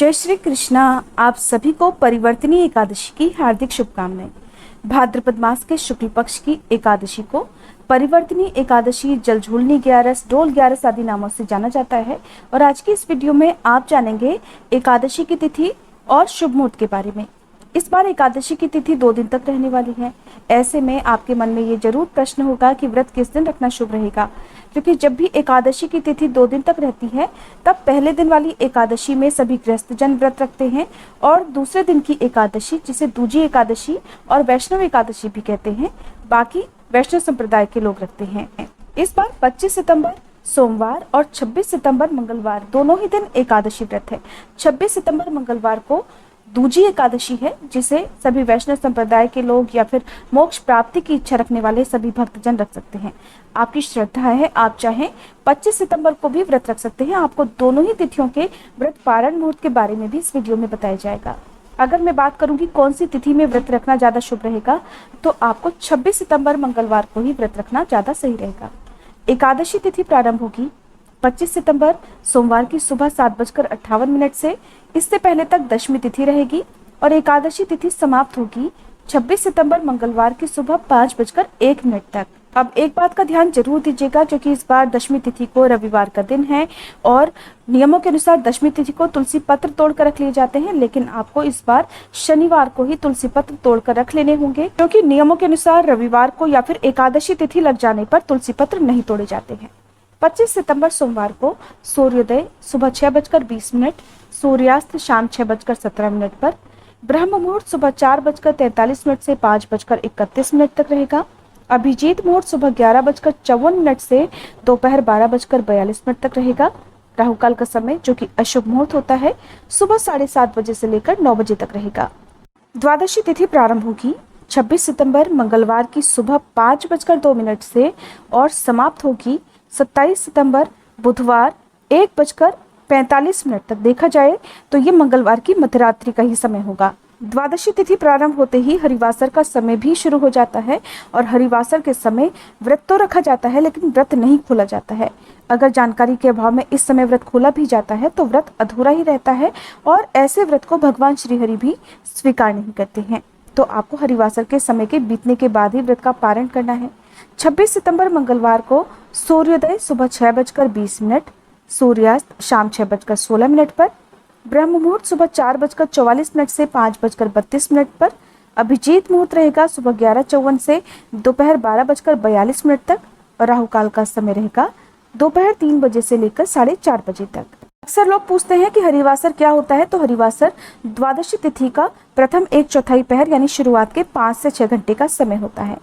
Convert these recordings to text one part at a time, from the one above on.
जय श्री कृष्णा। आप सभी को परिवर्तनी एकादशी की हार्दिक शुभकामनाएं। भाद्रपद मास के शुक्ल पक्ष की एकादशी को परिवर्तनी एकादशी, जलझूलनी ग्यारस, डोल ग्यारस आदि नामों से जाना जाता है। और आज की इस वीडियो में आप जानेंगे एकादशी की तिथि और शुभ मुहूर्त के बारे में। इस बार एकादशी की तिथि 2 दिन तक रहने वाली है। ऐसे में आपके मन में ये जरूर प्रश्न होगा कि व्रत किस दिन रखना शुभ रहेगा, क्योंकि जब भी एकादशी की तिथि 2 दिन तक रहती है तब पहले दिन वाली एकादशी में सभी गृहस्थ जन व्रत रखते हैं और दूसरे दिन की एकादशी, जिसे दूजी एकादशी और वैष्णव एकादशी भी कहते हैं, बाकी वैष्णव संप्रदाय के लोग रखते हैं। इस बार 25 सितंबर सोमवार और 26 सितंबर मंगलवार दोनों ही दिन एकादशी व्रत है। 26 सितंबर मंगलवार को दूजी एकादशी है, जिसे सभी वैष्णव संप्रदाय के लोग या फिर मोक्ष प्राप्ति की इच्छा रखने वाले सभी भक्तजन रख सकते हैं। आपकी श्रद्धा है, आप चाहें 25 सितंबर को भी व्रत रख सकते हैं। आपको दोनों ही तिथियों के व्रत पारण मुहूर्त के बारे में भी इस वीडियो में बताया जाएगा। अगर मैं बात करूंगी कौन सी तिथि में व्रत रखना ज्यादा शुभ रहेगा, तो आपको 26 सितंबर मंगलवार को ही व्रत रखना ज्यादा सही रहेगा। एकादशी तिथि प्रारंभ होगी 25 सितंबर सोमवार की सुबह 7:58 से। इससे पहले तक दशमी तिथि रहेगी और एकादशी तिथि समाप्त होगी 26 सितंबर मंगलवार की सुबह 5:01 तक। अब एक बात का ध्यान जरूर दीजिएगा, क्योंकि इस बार दशमी तिथि को रविवार का दिन है और नियमों के अनुसार दशमी तिथि को तुलसी पत्र तोड़कर रख लिए जाते हैं, लेकिन आपको इस बार शनिवार को ही तुलसी पत्र तोड़कर रख लेने होंगे, क्योंकि नियमों के अनुसार रविवार को या फिर एकादशी तिथि लग जाने पर तुलसी पत्र नहीं तोड़े जाते हैं। 25 सितंबर सोमवार को सूर्योदय सुबह 6:20, सूर्यास्त शाम 6:17 पर, ब्रह्म मुहूर्त सुबह 4:43 से 5:31 तक रहेगा। अभिजीत मुहूर्त सुबह 11:54 से दोपहर 12:42 तक रहेगा। राहु काल का समय, जो कि अशुभ मुहूर्त होता है, सुबह 7:30 बजे से लेकर 9 बजे तक रहेगा। द्वादशी तिथि प्रारंभ होगी 26 सितंबर मंगलवार की सुबह 5:02 से और समाप्त होगी 27 सितंबर बुधवार 1:45 तक। देखा जाए तो ये मंगलवार की मध्यरात्रि का ही समय होगा। द्वादशी तिथि प्रारंभ होते ही हरिवासर का समय भी शुरू हो जाता है और हरिवासर के समय व्रत तो रखा जाता है, लेकिन व्रत नहीं खोला जाता है। अगर जानकारी के अभाव में इस समय व्रत खोला भी जाता है तो व्रत अधूरा ही रहता है और ऐसे व्रत को भगवान श्री हरि भी स्वीकार नहीं करते हैं। तो आपको हरिवासर के समय के बीतने के बाद ही व्रत का पारण करना है। 26 सितंबर मंगलवार को सूर्योदय सुबह 6:20, सूर्यास्त शाम 6:16 पर, ब्रह्म मुहूर्त सुबह 4:44 से 5:32 पर, अभिजीत मुहूर्त रहेगा सुबह 11:54 से दोपहर 12:42 तक और राहु काल का समय रहेगा दोपहर 3 बजे से लेकर 4:30 बजे तक। अक्सर लोग पूछते हैं कि हरिवासर क्या होता है, तो हरिवासर द्वादशी तिथि का प्रथम 1/4 पहर यानी शुरुआत के 5 से 6 घंटे का समय होता है।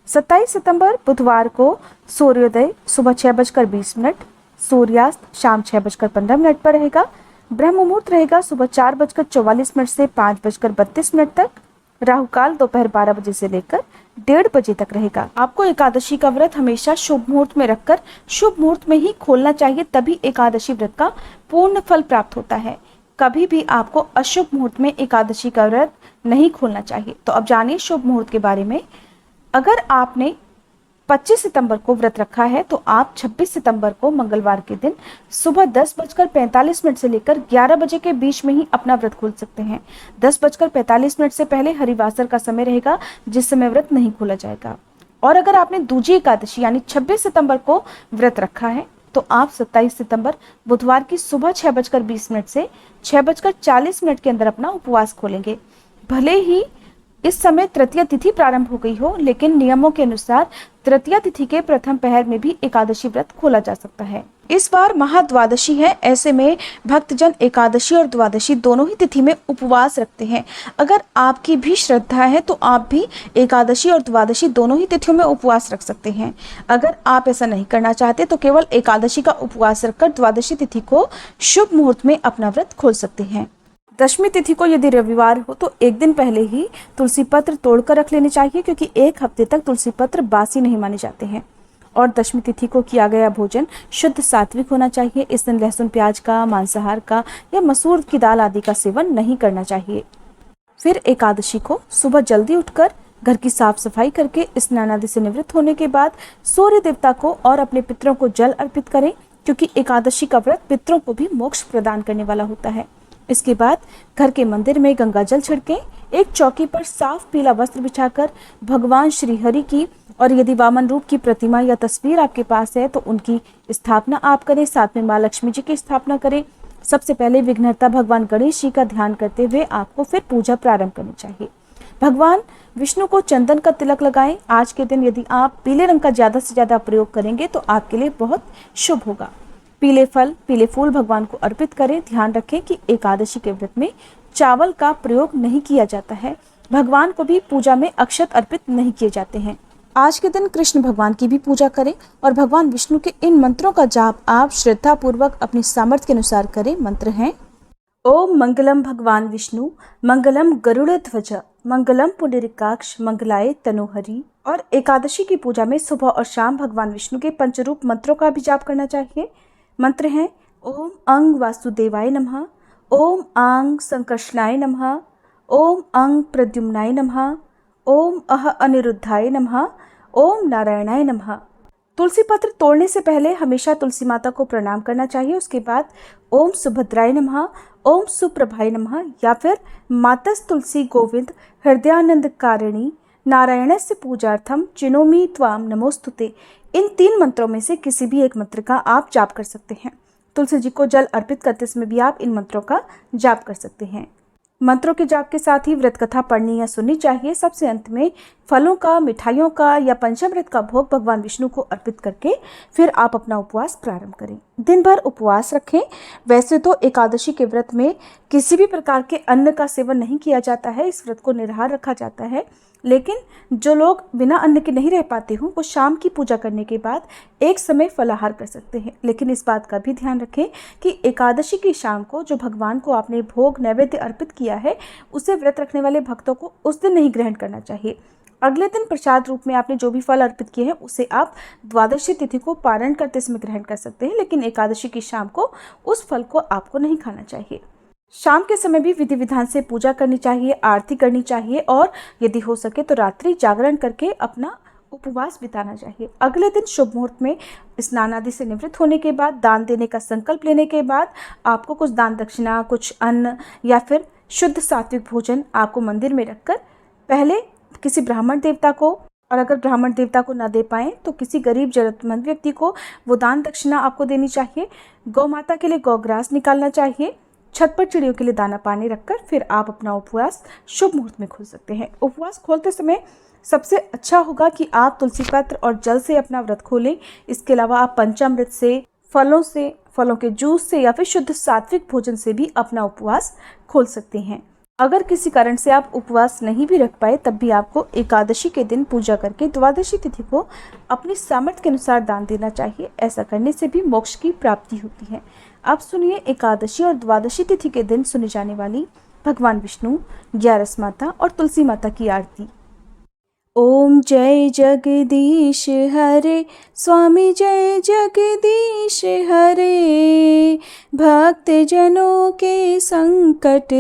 27 सितंबर बुधवार को सूर्योदय सुबह 6:20, सूर्यास्त शाम 6:15 पर रहेगा। ब्रह्म मुहूर्त रहेगा सुबह 4:44 से 5:32 तक। राहु काल दोपहर 12 बजे से लेकर 1:30 बजे तक रहेगा। आपको एकादशी का व्रत हमेशा शुभ मुहूर्त में रखकर शुभ मुहूर्त में ही खोलना चाहिए, तभी एकादशी व्रत का पूर्ण फल प्राप्त होता है। कभी भी आपको अशुभ मुहूर्त में एकादशी का व्रत नहीं खोलना चाहिए। तो अब जानिए शुभ मुहूर्त के बारे में। अगर आपने 25 सितंबर को व्रत रखा है तो आप 26 सितंबर को मंगलवार के दिन सुबह 10:45 से लेकर 11 बजे के बीच में ही अपना व्रत खोल सकते हैं। 10:45 से पहले हरिवासर का समय रहेगा, जिस समय व्रत नहीं खोला जाएगा। और अगर आपने दूजी एकादशी यानी 26 सितंबर को व्रत रखा है तो आप 27 सितंबर बुधवार की सुबह 6:20 से 6:40 के अंदर अपना उपवास खोलेंगे। भले ही इस समय तृतीया तिथि प्रारंभ हो गई हो, लेकिन नियमों के अनुसार तृतीया तिथि के प्रथम पहर में भी एकादशी व्रत खोला जा सकता है। इस बार महाद्वादशी है, ऐसे में भक्तजन एकादशी और द्वादशी दोनों ही तिथि में उपवास रखते हैं। अगर आपकी भी श्रद्धा है तो आप भी एकादशी और द्वादशी दोनों ही तिथियों में उपवास रख सकते हैं। अगर आप ऐसा नहीं करना चाहते तो केवल एकादशी का उपवास रखकर द्वादशी तिथि को शुभ मुहूर्त में अपना व्रत खोल सकते हैं। दशमी तिथि को यदि रविवार हो तो एक दिन पहले ही तुलसी पत्र तोड़कर रख लेने चाहिए, क्योंकि 1 हफ्ते तक तुलसी पत्र बासी नहीं माने जाते हैं। और दशमी तिथि को किया गया भोजन शुद्ध सात्विक होना चाहिए। इस दिन लहसुन प्याज का, मांसाहार का या मसूर की दाल आदि का सेवन नहीं करना चाहिए। फिर एकादशी को सुबह जल्दी उठकर घर की साफ सफाई करके स्नान आदि से निवृत्त होने के बाद सूर्य देवता को और अपने पितरों को जल अर्पित करें, क्योंकि एकादशी का व्रत पितरों को भी मोक्ष प्रदान करने वाला होता है। इसके बाद घर के मंदिर में गंगा जल छिड़कें। एक चौकी पर साफ पीला वस्त्र बिछाकर भगवान श्री हरि की और यदि वामन रूप की प्रतिमा या तस्वीर आपके पास है तो उनकी स्थापना आप करें। साथ में माँ लक्ष्मी जी की स्थापना करें। सबसे पहले विघ्नहर्ता भगवान गणेश जी का ध्यान करते हुए आपको फिर पूजा प्रारंभ करनी चाहिए। भगवान विष्णु को चंदन का तिलक लगाएं। आज के दिन यदि आप पीले रंग का ज़्यादा से ज़्यादा प्रयोग करेंगे तो आपके लिए बहुत शुभ होगा। पीले फल, पीले फूल भगवान को अर्पित करें। ध्यान रखें कि एकादशी के व्रत में चावल का प्रयोग नहीं किया जाता है। भगवान को भी पूजा में अक्षत अर्पित नहीं किए जाते हैं। आज के दिन कृष्ण भगवान की भी पूजा करें और भगवान विष्णु के इन मंत्रों का जाप आप श्रद्धा पूर्वक अपनी सामर्थ्य के अनुसार करें। मंत्र हैं: ओम मंगलम भगवान विष्णु, मंगलम गरुड़ध्वज, मंगलम पुंडरीकाक्ष, मंगलाय तनोहरि। और एकादशी की पूजा में सुबह और शाम भगवान विष्णु के पंचरूप मंत्रों का भी जाप करना चाहिए। मंत्र हैं: ओम अंग वासुदेवाय नमः, ओम आंग संकर्षणाय नमः, ओम अंग प्रद्युम्नाय नमः, ओम अह अनिरुद्धाय नमः, ओम नारायणाय नमः। तुलसी पत्र तोड़ने से पहले हमेशा तुलसी माता को प्रणाम करना चाहिए। उसके बाद ओम सुभद्राय नमः, ओम सुप्रभाय नमः या फिर मातस तुलसी गोविंद हृदयानंद कारिणी नारायणस्य पूजार्थम चिनोमि त्वाम नमोस्तुते। इन 3 मंत्रों में से किसी भी एक मंत्र का आप जाप कर सकते हैं। तुलसी जी को जल अर्पित करते समय भी आप इन मंत्रों का जाप कर सकते हैं। मंत्रों के जाप के साथ ही व्रत कथा पढ़नी या सुननी चाहिए। सबसे अंत में फलों का, मिठाइयों का या पंचामृत का भोग भगवान विष्णु को अर्पित करके फिर आप अपना उपवास प्रारंभ करें। दिन भर उपवास रखें। वैसे तो एकादशी के व्रत में किसी भी प्रकार के अन्न का सेवन नहीं किया जाता है, इस व्रत को निराहार रखा जाता है। लेकिन जो लोग बिना अन्न के नहीं रह पाते हों वो शाम की पूजा करने के बाद एक समय फलाहार कर सकते हैं। लेकिन इस बात का भी ध्यान रखें कि एकादशी की शाम को जो भगवान को आपने भोग नैवेद्य अर्पित किया है उसे व्रत रखने वाले भक्तों को उस दिन नहीं ग्रहण करना चाहिए। अगले दिन प्रसाद रूप में आपने जो भी फल अर्पित किए हैं उसे आप द्वादशी तिथि को पारण करते समय ग्रहण कर सकते हैं, लेकिन एकादशी की शाम को उस फल को आपको नहीं खाना चाहिए। शाम के समय भी विधि विधान से पूजा करनी चाहिए, आरती करनी चाहिए और यदि हो सके तो रात्रि जागरण करके अपना उपवास बिताना चाहिए। अगले दिन शुभ मुहूर्त में स्नान आदि से निवृत्त होने के बाद, दान देने का संकल्प लेने के बाद आपको कुछ दान दक्षिणा, कुछ अन्न या फिर शुद्ध सात्विक भोजन आपको मंदिर में रखकर पहले किसी ब्राह्मण देवता को, और अगर ब्राह्मण देवता को ना दे पाएँ तो किसी गरीब जरूरतमंद व्यक्ति को वो दान दक्षिणा आपको देनी चाहिए। गौ माता के लिए गौग्रास निकालना चाहिए। छत पर चिड़ियों के लिए दाना पानी रखकर फिर आप अपना उपवास शुभ मुहूर्त में खोल सकते हैं। उपवास खोलते समय सबसे अच्छा होगा कि आप तुलसी पत्र और जल से अपना व्रत खोलें। इसके अलावा आप पंचामृत से, फलों के जूस से या फिर शुद्ध सात्विक भोजन से भी अपना उपवास खोल सकते हैं। अगर किसी कारण से आप उपवास नहीं भी रख पाए तब भी आपको एकादशी के दिन पूजा करके द्वादशी तिथि को अपनी सामर्थ्य के अनुसार दान देना चाहिए। ऐसा करने से भी मोक्ष की प्राप्ति होती है। अब सुनिए एकादशी और द्वादशी तिथि के दिन सुनी जाने वाली भगवान विष्णु, ग्यारस माता और तुलसी माता की आरती। ओम जय जगदीश हरे, स्वामी जय जगदीश हरे। भक्त जनों के संकट,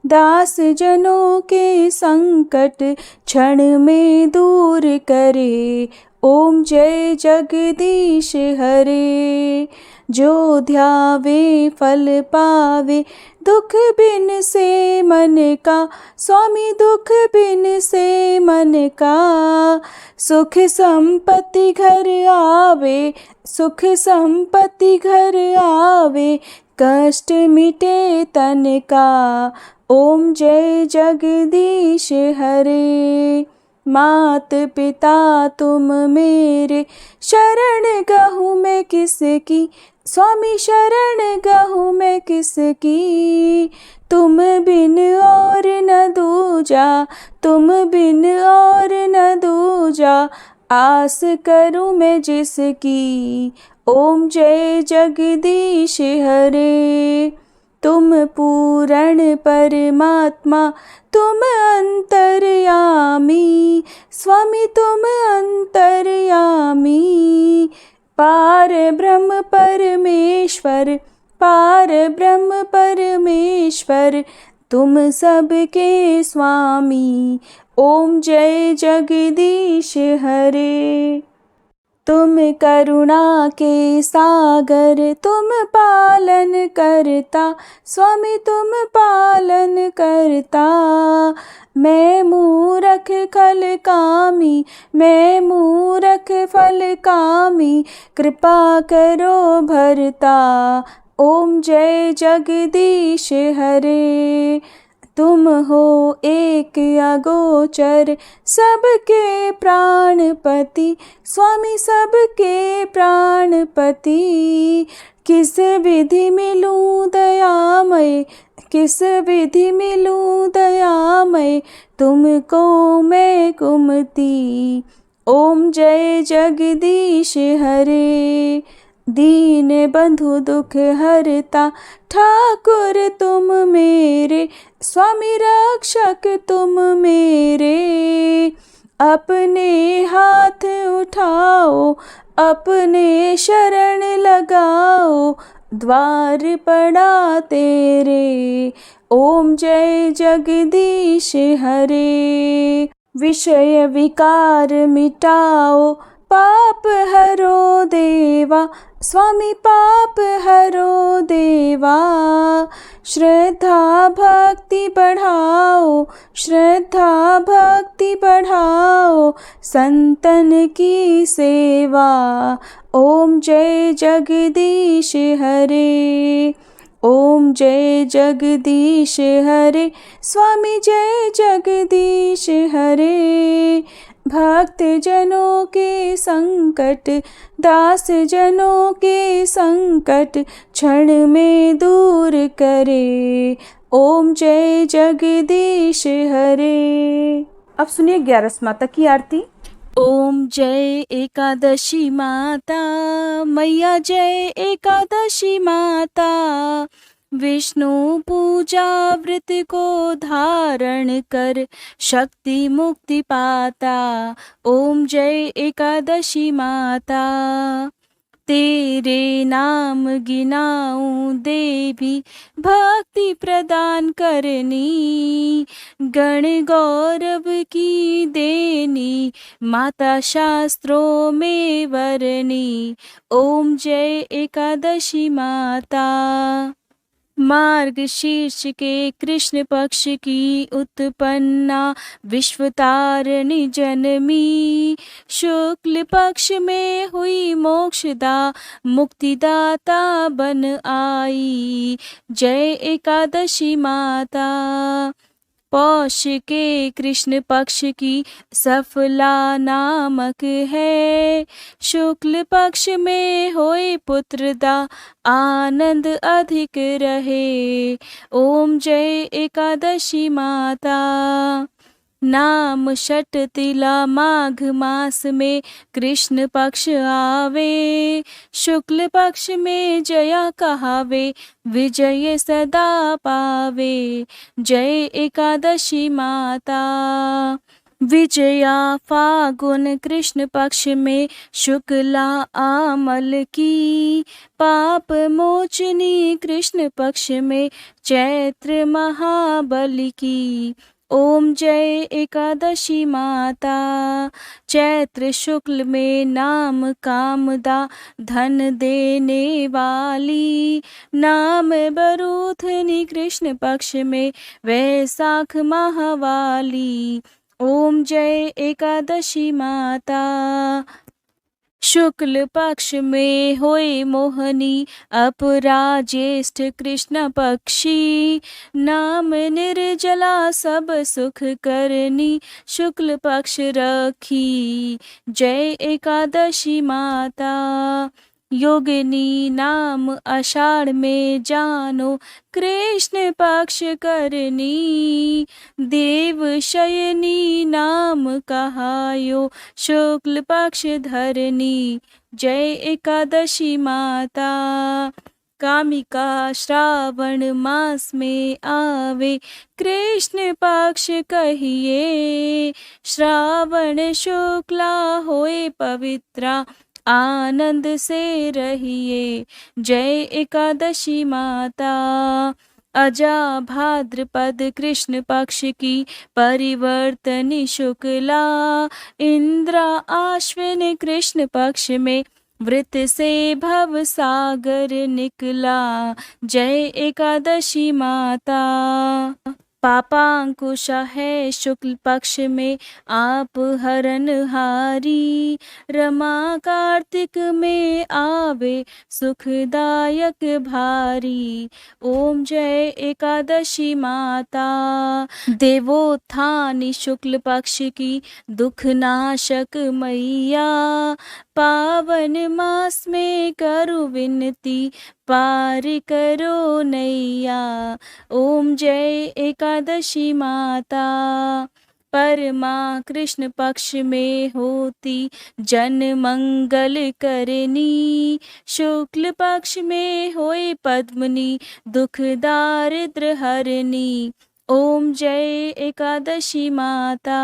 दास जनों के संकट क्षण में दूर करे। ओम जय जगदीश हरे। जो ध्यावे फल पावे, दुख बिन से मन का, स्वामी दुख बिन से मन का। सुख संपत्ति घर आवे, सुख संपत्ति घर आवे, कष्ट मिटे तन का। ओम जय जगदीश हरे। मात पिता तुम मेरे, शरण गहूँ मैं किसकी, स्वामी शरण गहूँ मैं किसकी। तुम बिन और न दूजा, तुम बिन और न दूजा, आस करूँ मैं जिसकी। ओम जय जगदीश हरे। तुम पूर्ण परमात्मा, तुम अंतर्यामी, स्वामी तुम अंतर्यामी। पार ब्रह्म परमेश्वर, पार ब्रह्म परमेश्वर, तुम सबके स्वामी। ओम जय जगदीश हरे। तुम करुणा के सागर, तुम पालन करता, स्वामी तुम करता। मैं मूरख खल कामी, मैं मूरख फल कामी, कृपा करो भरता। ओम जय जगदीश हरे। तुम हो एक अगोचर सबके प्राणपति, स्वामी सबके प्राणपति। किस विधि मिलूं दयामय, किस विधि मिलूं दयामय, तुमको मैं कुमति। ओम जय जगदीश हरे। दीन बंधु दुख हरता, ठाकुर तुम मेरे, स्वामी रक्षक तुम मेरे। अपने हाथ उठाओ, अपने शरण लगाओ, द्वार पड़ा तेरे। ओम जय जगदीश हरे। विषय विकार मिटाओ, पाप हरो देवा, स्वामी पाप हरो देवा। श्रद्धा भक्ति बढ़ाओ, श्रद्धा भक्ति बढ़ाओ, संतन की सेवा। ओम जय जगदीश हरे। ओम जय जगदीश हरे, स्वामी जय जगदीश हरे। भक्त जनों के संकट, दास जनों के संकट, क्षण में दूर करे। ओम जय जगदीश हरे। अब सुनिए 11 माता की आरती। ओम जय एकादशी माता, मैया जय एकादशी माता। विष्णु पूजा व्रत को धारण कर, शक्ति मुक्ति पाता। ओम जय एकादशी माता। तेरे नाम गिनाऊं देवी, भक्ति प्रदान करनी। गण गौरव की देनी, माता शास्त्रों में वरनी। ओम जय एकादशी माता। मार्गशीर्ष के कृष्ण पक्ष की उत्पन्ना, विश्वतारिणी जनमी। शुक्ल पक्ष में हुई मोक्षदा, मुक्तिदाता बन आई। जय एकादशी माता। पौष के कृष्ण पक्ष की सफला नामक है। शुक्ल पक्ष में होए पुत्रदा, आनंद अधिक रहे। ओम जय एकादशी माता। नाम षट तिला माघ मास में कृष्ण पक्ष आवे। शुक्ल पक्ष में जया कहावे, विजय सदा पावे। जय एकादशी माता। विजया फागुन कृष्ण पक्ष में शुक्ला आमल की। पाप मोचनी कृष्ण पक्ष में चैत्र महाबली की। ओम जय एकादशी माता। चैत्र शुक्ल में नाम कामदा, धन देने वाली। नाम बरूथनी कृष्ण पक्ष में वैशाख महावाली। ओम जय एकादशी माता। शुक्ल पक्ष में होए मोहनी, अपरा ज्येष्ठ कृष्ण पक्षी। नाम निर्जला सब सुख करनी, शुक्ल पक्ष रखी। जय एकादशी माता। योगिनी नाम आषाढ़ में जानो, कृष्ण पक्ष करनी। देव शयनी नाम कहायो, शुक्ल पक्ष धरनी। जय एकादशी माता। कामिका श्रावण मास में आवे, कृष्ण पक्ष कहिए। श्रावण शुक्ला होए पवित्रा, आनंद से रहिए। जय एकादशी माता। अजा भाद्रपद कृष्ण पक्ष की परिवर्तनी शुक्ला। इंद्रा आश्विन कृष्ण पक्ष में वृत से भव सागर निकला। जय एकादशी माता। पापांकुश है शुक्ल पक्ष में आप हरनहारी, रमा कार्तिक में आवे सुखदायक भारी। ओम जय एकादशी माता। देवोत्थानी शुक्ल पक्ष की दुख नाशक मैया, पावन मास में करो विनती पार करो नैया। ओम जय एकादशी माता। परमा कृष्ण पक्ष में होती जन मंगल करनी, शुक्ल पक्ष में होए पद्मनी दुख दारिद्र हरनी। ओम जय एकादशी माता।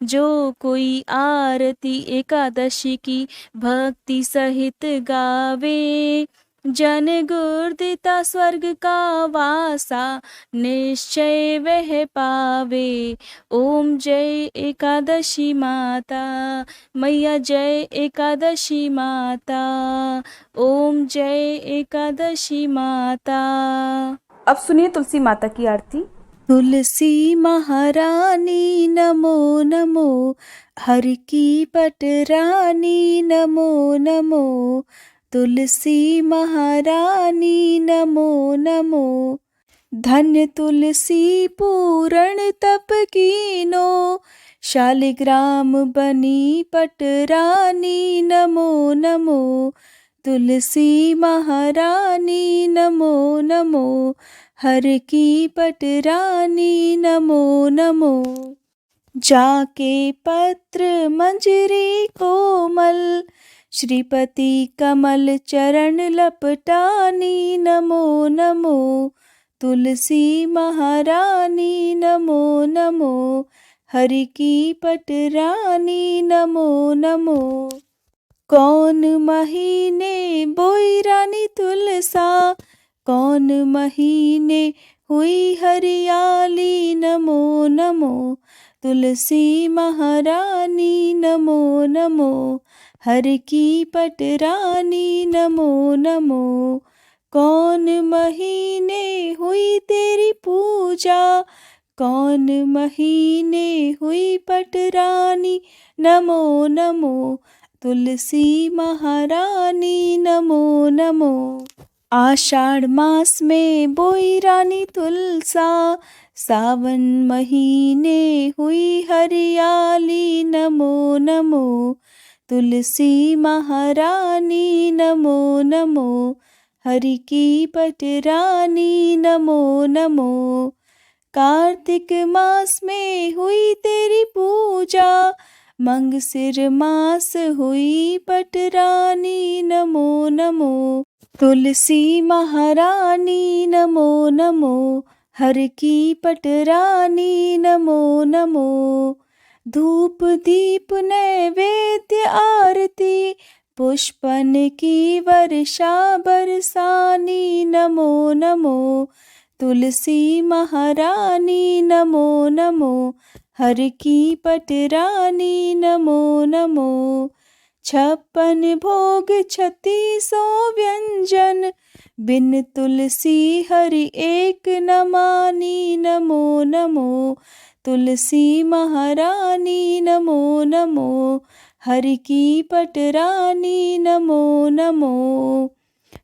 जो कोई आरती एकादशी की भक्ति सहित गावे, जन गुरदिता स्वर्ग का वासा निश्चय वह पावे। ओम जय एकादशी माता। मैया जय एकादशी माता। ओम जय एकादशी माता। अब सुनिए तुलसी माता की आरती। तुलसी महारानी नमो नमो, हर की पटरानी नमो नमो। तुलसी महारानी नमो नमो, धन्य तुलसी पूर्ण तप कीनो, शालिग्राम बनी पटरानी नमो नमो। तुलसी महारानी नमो नमो, हर की पटरानी नमो नमो। जाके पत्र मंजरी कोमल, श्रीपति कमल चरण लपटानी नमो नमो। तुलसी महारानी नमो नमो, हरि की पटरानी नमो नमो। कौन महीने बोई रानी तुलसा, कौन महीने हुई हरियाली नमो नमो। तुलसी महारानी नमो नमो, हर की पटरानी नमो नमो। कौन महीने हुई तेरी पूजा, कौन महीने हुई पटरानी नमो नमो। तुलसी महारानी नमो नमो। आषाढ़ मास में बोई रानी तुलसा, सावन महीने हुई हरियाली नमो नमो। तुलसी महारानी नमो नमो, हरि की पटरानी नमो नमो। कार्तिक मास में हुई तेरी पूजा, मंगसिर मास हुई पटरानी नमो नमो। तुलसी महारानी नमो नमो, हर की पटरानी नमो नमो। धूप दीप नैवेद्य आरती, पुष्पन की वर्षा बरसानी नमो नमो। तुलसी महारानी नमो नमो, हर की पटरानी नमो नमो। 56 भोग 36 व्यंजन, बिन तुलसी हरि एक न मानी नमो नमो। तुलसी महारानी नमो नमो, हरि की पटरानी नमो नमो।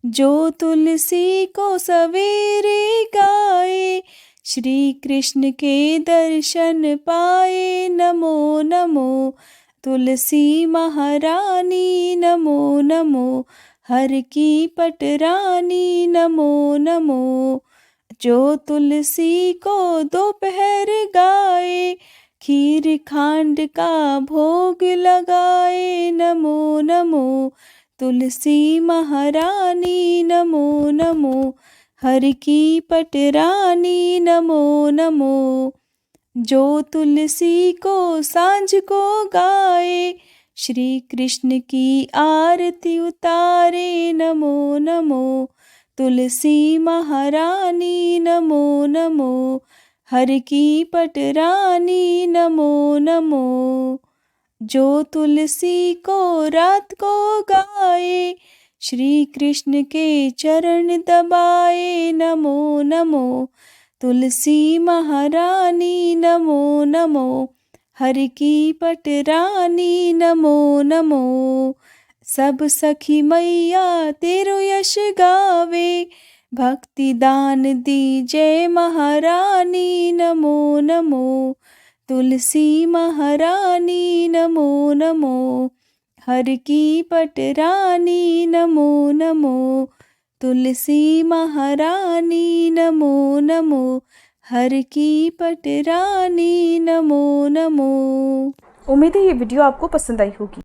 जो तुलसी को सवेरे गाए, श्री कृष्ण के दर्शन पाए नमो नमो। तुलसी महारानी नमो नमो, हर की पटरानी नमो नमो। जो तुलसी को दोपहर गाए, खीर खांड का भोग लगाए नमो नमो। तुलसी महारानी नमो नमो, हर की पटरानी नमो नमो। जो तुलसी को सांझ को गाए, श्री कृष्ण की आरती उतारे नमो नमो। तुलसी महारानी नमो नमो, हर की पटरानी नमो नमो। जो तुलसी को रात को गाए, श्री कृष्ण के चरण दबाए नमो नमो। तुलसी महारानी नमो नमो, हर की पटरानी नमो नमो। सब सखी मैया तेरो यश गावे, भक्ति दान दीजे महारानी नमो नमो। तुलसी महारानी नमो नमो, हर की पटरानी नमो नमो। तुलसी महारानी नमो नमो, हर की पटरानी नमो नमो। उम्मीद है ये वीडियो आपको पसंद आई होगी।